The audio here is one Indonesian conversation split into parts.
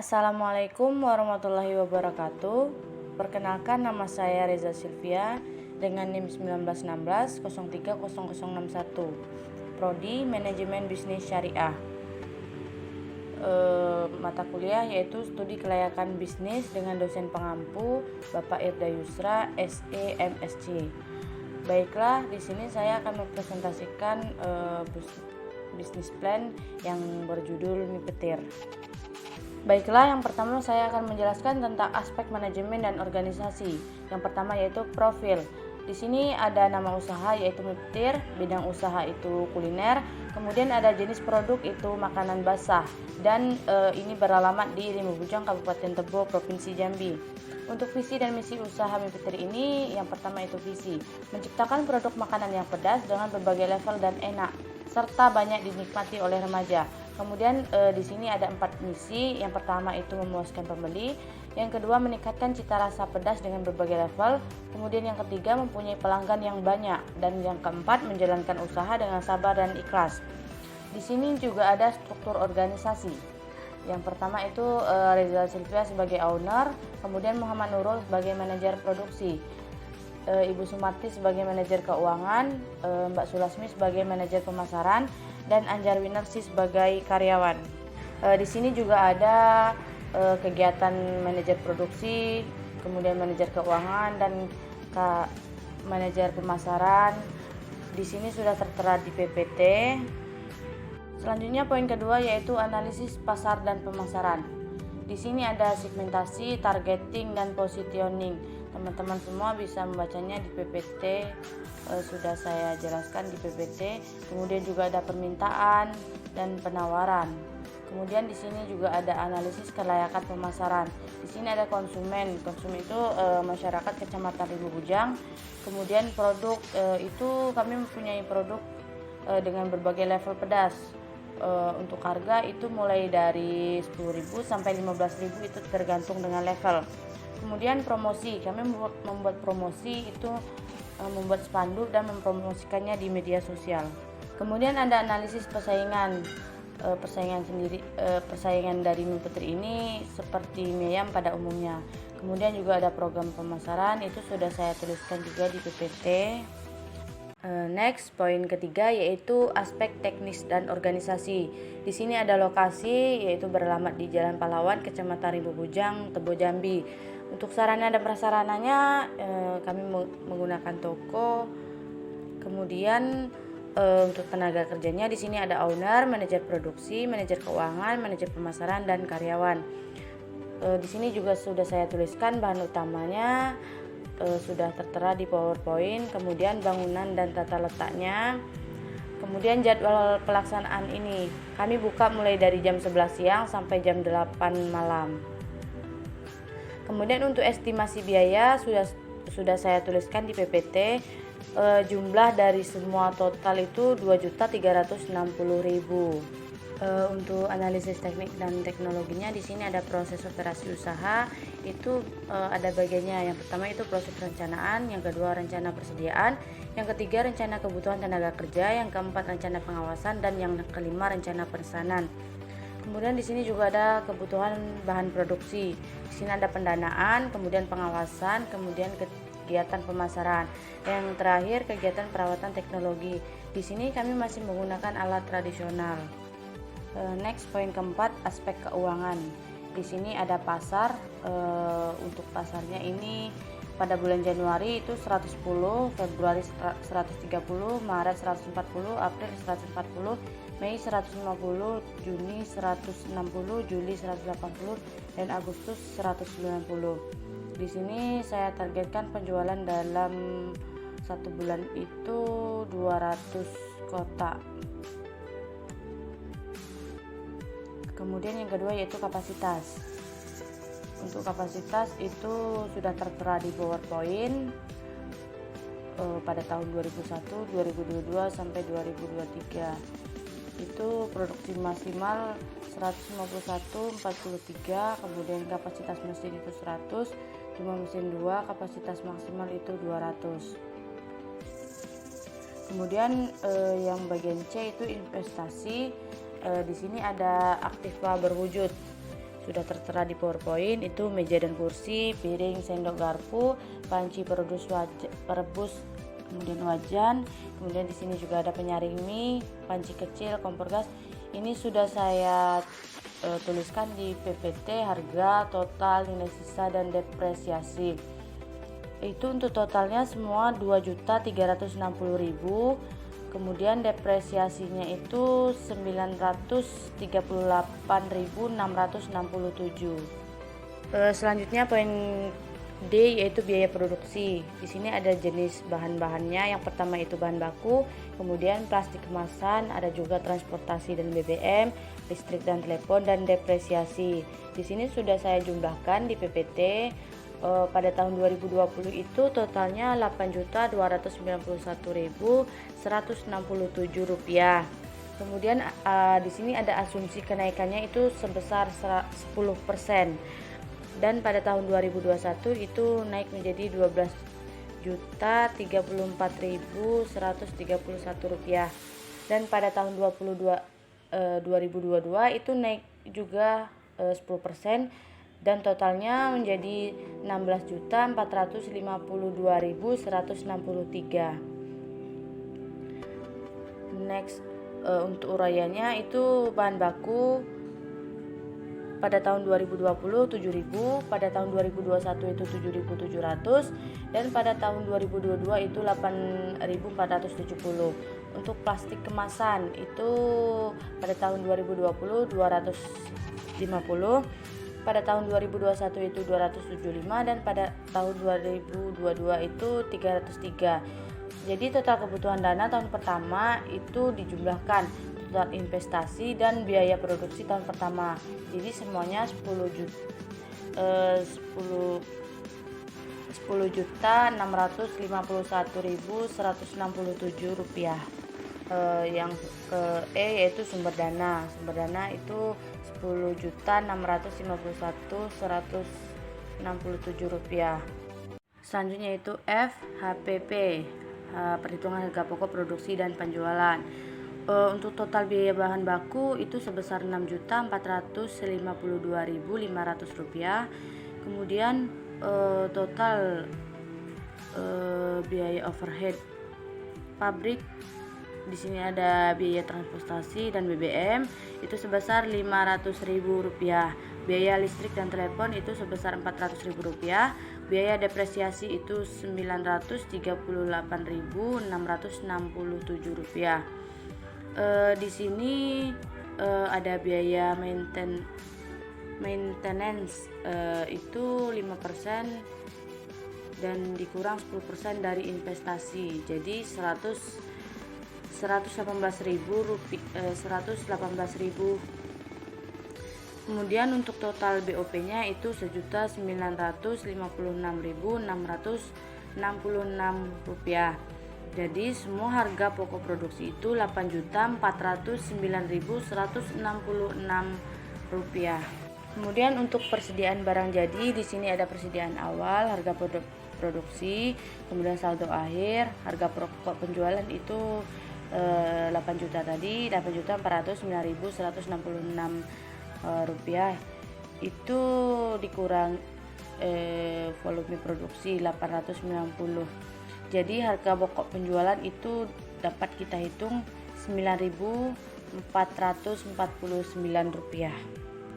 Assalamualaikum warahmatullahi wabarakatuh. Perkenalkan, nama saya Reza Silvia dengan NIM 1916 030061, Prodi Manajemen Bisnis Syariah. Mata kuliah yaitu Studi Kelayakan Bisnis dengan dosen pengampu Bapak Irda Yusra, SE MSc. Baiklah, di sini saya akan mempresentasikan bisnis plan yang berjudul Mie Petir. Baiklah, yang pertama saya akan menjelaskan tentang aspek manajemen dan organisasi. Yang pertama yaitu profil. Di sini ada nama usaha yaitu Mie Petir, bidang usaha itu kuliner, kemudian ada jenis produk itu makanan basah, dan ini beralamat di Limubujang, Kabupaten Tebo, Provinsi Jambi. Untuk visi dan misi usaha Mie Petir ini, yang pertama itu visi, menciptakan produk makanan yang pedas dengan berbagai level dan enak, serta banyak dinikmati oleh remaja. Kemudian di sini ada 4 misi. Yang pertama itu memuaskan pembeli, yang kedua meningkatkan cita rasa pedas dengan berbagai level, kemudian yang ketiga mempunyai pelanggan yang banyak, dan yang keempat menjalankan usaha dengan sabar dan ikhlas. Di sini juga ada struktur organisasi. Yang pertama itu Reza Silvia sebagai owner, kemudian Muhammad Nurul sebagai manajer produksi, Ibu Sumarti sebagai manajer keuangan, Mbak Sulasmi sebagai manajer pemasaran, dan Anjar Winarsi sebagai karyawan. Di sini juga ada kegiatan manajer produksi, kemudian manajer keuangan, dan manajer pemasaran. Di sini sudah tertera di PPT. Selanjutnya poin kedua yaitu analisis pasar dan pemasaran. Di sini ada segmentasi, targeting, dan positioning. Teman-teman semua bisa membacanya di PPT, sudah saya jelaskan di PPT. Kemudian juga ada permintaan dan penawaran. Kemudian di sini juga ada analisis kelayakan pemasaran. Di sini ada konsumen. Konsumen itu masyarakat Kecamatan Limubujang. Kemudian produk itu kami mempunyai produk dengan berbagai level pedas. Untuk harga itu mulai dari 10.000 sampai 15.000, itu tergantung dengan level. Kemudian promosi, kami membuat promosi itu membuat spanduk dan mempromosikannya di media sosial. Kemudian ada analisis persaingan. Persaingan dari Mie Petir ini seperti mie ayam pada umumnya. Kemudian juga ada program pemasaran, itu sudah saya tuliskan juga di PPT. Next, poin ketiga yaitu aspek teknis dan organisasi. Di sini ada lokasi yaitu beralamat di Jalan Pahlawan, Kecamatan Limubujang, Tebo, Jambi. Untuk sarana dan prasarananya kami menggunakan toko. Kemudian untuk tenaga kerjanya di sini ada owner, manajer produksi, manajer keuangan, manajer pemasaran, dan karyawan. Di sini juga sudah saya tuliskan bahan utamanya, sudah tertera di PowerPoint. Kemudian bangunan dan tata letaknya. Kemudian jadwal pelaksanaan ini, kami buka mulai dari jam 11 siang sampai jam 8 malam. Kemudian untuk estimasi biaya sudah saya tuliskan di PPT. Jumlah dari semua total itu 2.360.000. Untuk analisis teknik dan teknologinya, di sini ada proses operasi usaha, itu ada bagiannya. Yang pertama itu proses perencanaan, yang kedua rencana persediaan, yang ketiga rencana kebutuhan tenaga kerja, yang keempat rencana pengawasan, dan yang kelima rencana pesanan. Kemudian di sini juga ada kebutuhan bahan produksi. Di sini ada pendanaan, kemudian pengawasan, kemudian kegiatan pemasaran. Yang terakhir kegiatan perawatan teknologi. Di sini kami masih menggunakan alat tradisional. Next, poin keempat, aspek keuangan. Di sini ada pasar. Untuk pasarnya ini pada bulan Januari itu 110, Februari 130, Maret 140, April 140, Mei 150, Juni 160, Juli 180, dan Agustus 190. Di sini saya targetkan penjualan dalam 1 bulan itu 200 kotak. Kemudian yang kedua yaitu kapasitas. Untuk kapasitas itu sudah tertera di PowerPoint pada tahun 2001, 2022 sampai 2023. Itu produksi maksimal 151, 43, kemudian kapasitas mesin itu 100, cuma mesin 2, kapasitas maksimal itu 200. Kemudian yang bagian C itu investasi. Di sini ada aktiva berwujud. sudah tertera di PowerPoint, itu meja dan kursi, piring, sendok, garpu, panci perebus, kemudian wajan, kemudian di sini juga ada penyaring mie, panci kecil, kompor gas. Ini sudah saya tuliskan di PPT harga, total, nilai sisa, dan depresiasi. Itu untuk totalnya semua 2.360.000. Kemudian depresiasinya itu 938.667. Selanjutnya poin D yaitu biaya produksi. Di sini ada jenis bahan-bahannya. Yang pertama itu bahan baku, kemudian plastik kemasan, ada juga transportasi dan BBM, listrik dan telepon, dan depresiasi. Di sini sudah saya jumlahkan di PPT. Pada tahun 2020 itu totalnya Rp8.291.167. Kemudian di sini ada asumsi kenaikannya itu sebesar 10%. Dan pada tahun 2021 itu naik menjadi Rp12.034.131. Dan pada tahun 2022 itu naik juga 10%, dan totalnya menjadi Rp16.452.163. Next, untuk uraiannya itu bahan baku pada tahun 2020 7.000, pada tahun 2021 itu 7.700, dan pada tahun 2022 itu 8.470. Untuk plastik kemasan itu pada tahun 2020 250, pada tahun 2021 itu 275, dan pada tahun 2022 itu 303. Jadi total kebutuhan dana tahun pertama itu dijumlahkan total investasi dan biaya produksi tahun pertama. Jadi semuanya 10.651.167 rupiah. Yang ke E yaitu sumber dana. Sumber dana itu 10.651.167 rupiah. Selanjutnya itu F, HPP, perhitungan harga pokok produksi dan penjualan. Untuk total biaya bahan baku itu sebesar Rp6.452.500. Kemudian total biaya overhead pabrik, di sini ada biaya transportasi dan BBM itu sebesar Rp500.000. Biaya listrik dan telepon itu sebesar Rp400.000. Biaya depresiasi itu Rp938.667. Di sini ada biaya maintenance itu 5% dan dikurang 10% dari investasi, jadi 118.000. Kemudian untuk total BOP-nya itu Rp1.956.666. Jadi semua harga pokok produksi itu Rp8.409.166. Kemudian untuk persediaan barang jadi, di sini ada persediaan awal, harga produksi, kemudian saldo akhir, harga pokok penjualan itu 8 juta tadi, Rp8.409.166. Itu dikurang volume produksi 890. Jadi harga pokok penjualan itu dapat kita hitung Rp9.449.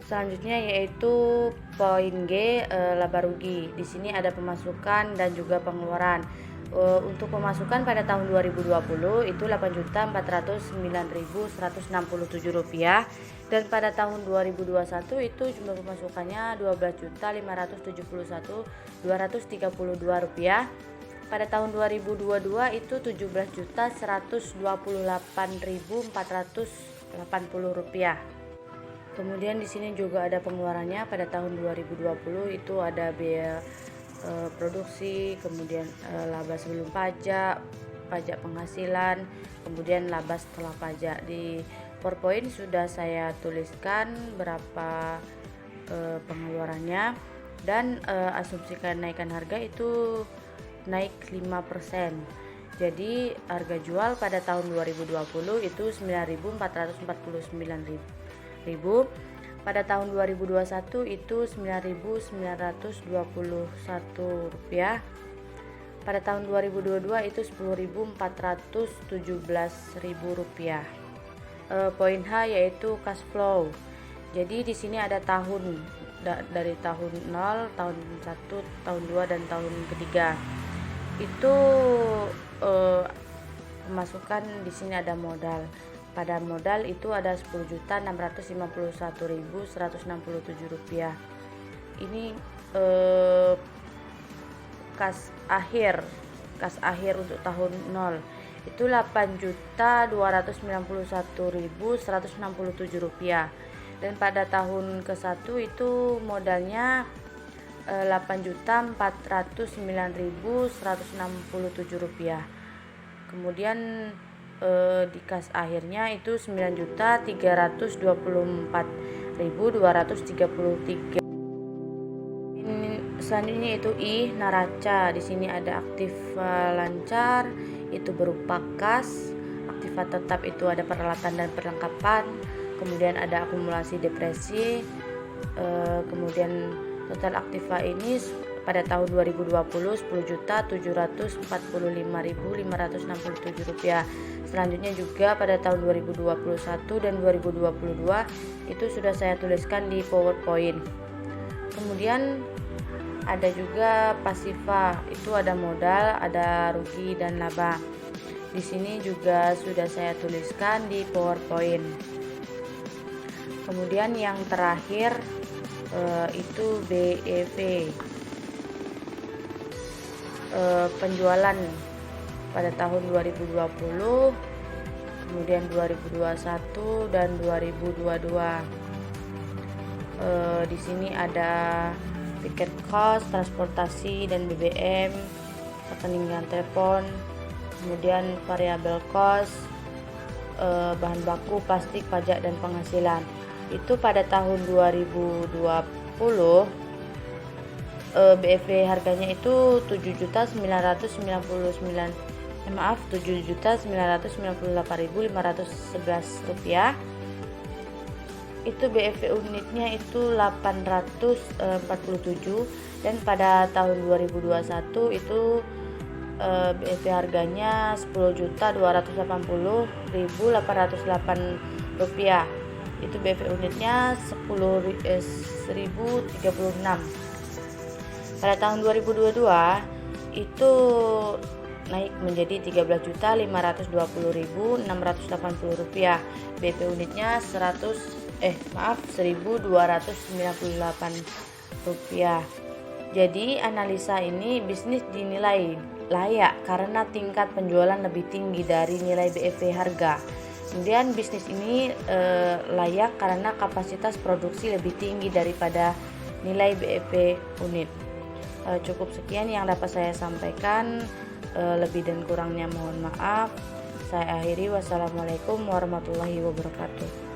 Selanjutnya yaitu poin G, laba rugi. Di sini ada pemasukan dan juga pengeluaran. Untuk pemasukan pada tahun 2020 itu Rp8.409.167, dan pada tahun 2021 itu jumlah pemasukannya Rp12.571.232. Pada tahun 2022 itu Rp17.128.480. Kemudian di sini juga ada pengeluarannya. Pada tahun 2020 itu ada biaya produksi, kemudian laba sebelum pajak, pajak penghasilan, kemudian laba setelah pajak. Di PowerPoint sudah saya tuliskan berapa pengeluarannya, dan asumsi kenaikan harga itu naik 5%. Jadi harga jual pada tahun 2020 itu Rp9.449.000. Pada tahun 2021 itu Rp9.921. Pada tahun 2022 itu Rp10.417.000. Poin H yaitu cash flow. Jadi di sini ada tahun dari tahun 0, tahun 1, tahun 2 dan tahun ketiga. Itu pemasukan di sini ada modal. Pada modal itu ada Rp10.651.167. Ini kas akhir untuk tahun 0 itu Rp8.291.167. Dan pada tahun ke-1 itu modalnya Rp8.409.167. Kemudian di kas akhirnya itu Rp9.324.233. Selanjutnya itu I, neraca. Di sini ada aktiva lancar, itu berupa kas. Aktiva tetap itu ada peralatan dan perlengkapan. Kemudian ada akumulasi depresi. Kemudian total aktiva ini pada tahun 2020 Rp10.745.567. Selanjutnya juga pada tahun 2021 dan 2022 itu sudah saya tuliskan di PowerPoint. Kemudian ada juga pasiva, itu ada modal, ada rugi dan laba. Di sini juga sudah saya tuliskan di PowerPoint. Kemudian yang terakhir itu BEP. Penjualan pada tahun 2020, kemudian 2021 dan 2022. Di sini ada tiket cost, transportasi dan BBM, rekening telepon, kemudian variabel cost, bahan baku, plastik, pajak dan penghasilan. Itu pada tahun 2020 BEP harganya itu Rp7.998.511. Itu BEP unitnya itu 847. Dan pada tahun 2021 itu BEP harganya Rp10.280.808. Itu BEP unitnya 10.036. Pada tahun 2022 itu naik menjadi Rp13.520.680. BEP unitnya Rp1.298. Jadi analisa ini bisnis dinilai layak karena tingkat penjualan lebih tinggi dari nilai BEP harga. Kemudian bisnis ini layak karena kapasitas produksi lebih tinggi daripada nilai BEP unit. Cukup sekian yang dapat saya sampaikan, lebih dan kurangnya mohon maaf. Saya akhiri, wassalamualaikum warahmatullahi wabarakatuh.